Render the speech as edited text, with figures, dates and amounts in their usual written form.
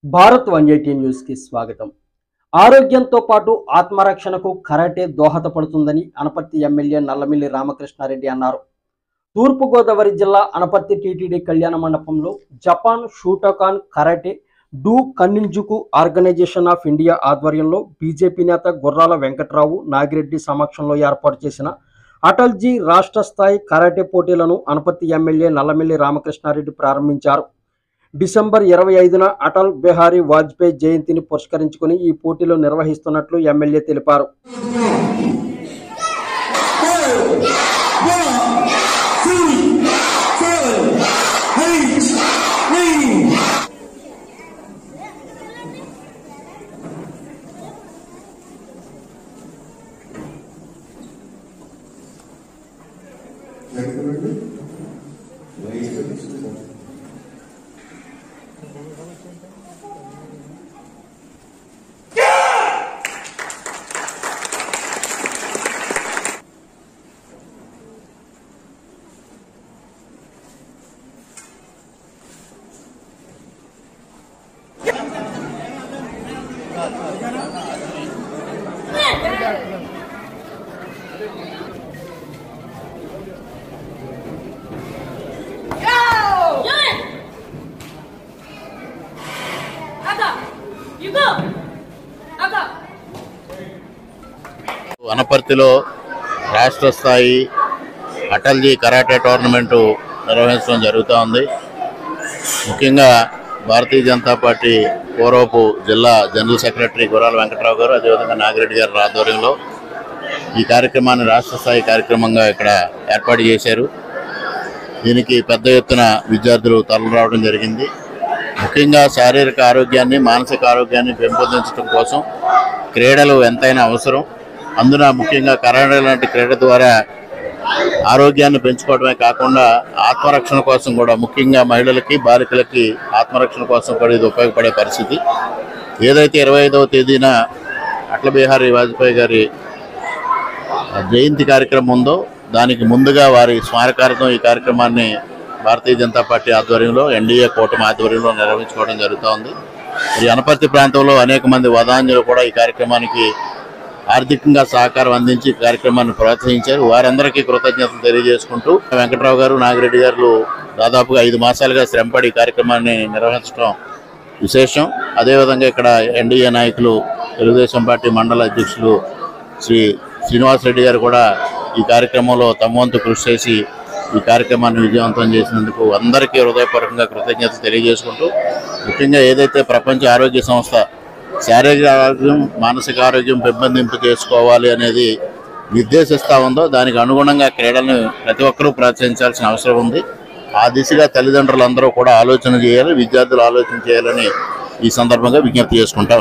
Bharat 180 news కి స్వాగతం. ఆరోగ్యంతో పాటు ఆత్మరక్షణకు కరాటే దోహదపడుతుందని అనపర్తి ఎమ్మెల్యే నల్లమిల్లి రామకృష్ణారెడ్డి అన్నారు. తూర్పుగోదావరి జిల్లా అనపర్తి టీటీడీ కళ్యాణ మండపంలో జపాన్ షూటోకాన్ కరాటే డూ కన్నింజుకు ఆర్గనైజేషన్ ఆఫ్ ఇండియా ఆధ్వర్యంలో బీజేపీ నేత గుర్రాల వెంకట్రావు నాగిరెడ్డి సమక్షంలో ఏర్పాటు చేసిన అటల్జీ రాష్ట్ర స్థాయి కరాటే పోటీలను అనపర్తి ఎమ్మెల్యే నల్లమిల్లి రామకృష్ణారెడ్డి ప్రారంభించారు. డిసెంబర్ 25న అటల్ బిహారీ వాజ్పేయి జయంతిని పురస్కరించుకుని ఈ పోటీలు నిర్వహిస్తున్నట్లు ఎమ్మెల్యే తెలిపారు. అనపర్తిలో రాష్ట్ర స్థాయి అటల్జీ కరాటే టోర్నమెంటు నిర్వహించడం జరుగుతూ ఉంది. ముఖ్యంగా భారతీయ జనతా పార్టీ పూర్వపు జిల్లా జనరల్ సెక్రటరీ గుర్రాల వెంకట్రావు గారు, అదేవిధంగా నాగిరెడ్డి గారి ఆధ్వర్యంలో ఈ కార్యక్రమాన్ని రాష్ట్ర స్థాయి కార్యక్రమంగా ఇక్కడ ఏర్పాటు చేశారు. దీనికి పెద్ద ఎత్తున విద్యార్థులు తరలిరావడం జరిగింది. ముఖ్యంగా శారీరక ఆరోగ్యాన్ని, మానసిక ఆరోగ్యాన్ని పెంపొందించడం కోసం క్రీడలు ఎంతైనా అవసరం. అందున ముఖ్యంగా కరాటే లాంటి క్రీడ ద్వారా ఆరోగ్యాన్ని పెంచుకోవడమే కాకుండా ఆత్మరక్షణ కోసం కూడా, ముఖ్యంగా మహిళలకి, బాలికలకి ఆత్మరక్షణ కోసం కూడా ఇది ఉపయోగపడే పరిస్థితి. ఏదైతే 25వ తేదీన అటల్ బిహారీ వాజ్పేయి గారి జయంతి కార్యక్రమం ఉందో దానికి ముందుగా వారి స్మారకార్థం ఈ కార్యక్రమాన్ని భారతీయ జనతా పార్టీ ఆధ్వర్యంలో, ఎన్డీఏ కూటమి ఆధ్వర్యంలో నిర్వహించుకోవడం జరుగుతూ ఉంది. ఈ అనపర్తి ప్రాంతంలో అనేక మంది వదాంజులు కూడా ఈ కార్యక్రమానికి ఆర్థికంగా సహకారం అందించి కార్యక్రమాన్ని ప్రోత్సహించారు. వారందరికీ కృతజ్ఞతలు తెలియజేసుకుంటూ వెంకట్రావు గారు, నాగిరెడ్డి గారు దాదాపుగా 5 మాసాలుగా శ్రమపడి ఈ కార్యక్రమాన్ని నిర్వహించడం విశేషం. అదేవిధంగా ఇక్కడ ఎన్డీఏ నాయకులు, తెలుగుదేశం పార్టీ మండల అధ్యక్షులు శ్రీ శ్రీనివాసరెడ్డి గారు కూడా ఈ కార్యక్రమంలో తమ వంతు కృషి చేసి ఈ కార్యక్రమాన్ని విజయవంతం చేసినందుకు అందరికీ హృదయపూర్వకంగా కృతజ్ఞతలు తెలియజేసుకుంటూ, ముఖ్యంగా ఏదైతే ప్రపంచ ఆరోగ్య సంస్థ శారీరక ఆరోగ్యం, మానసిక ఆరోగ్యం పెంపొందింపు చేసుకోవాలి అనేది నిర్దేశిస్తూ ఉందో దానికి అనుగుణంగా క్రీడలను ప్రతి ఒక్కరూ ప్రోత్సహించాల్సిన అవసరం ఉంది. ఆ దిశగా తల్లిదండ్రులందరూ కూడా ఆలోచన చేయాలి, విద్యార్థులు ఆలోచన చేయాలని ఈ సందర్భంగా విజ్ఞప్తి చేసుకుంటాం.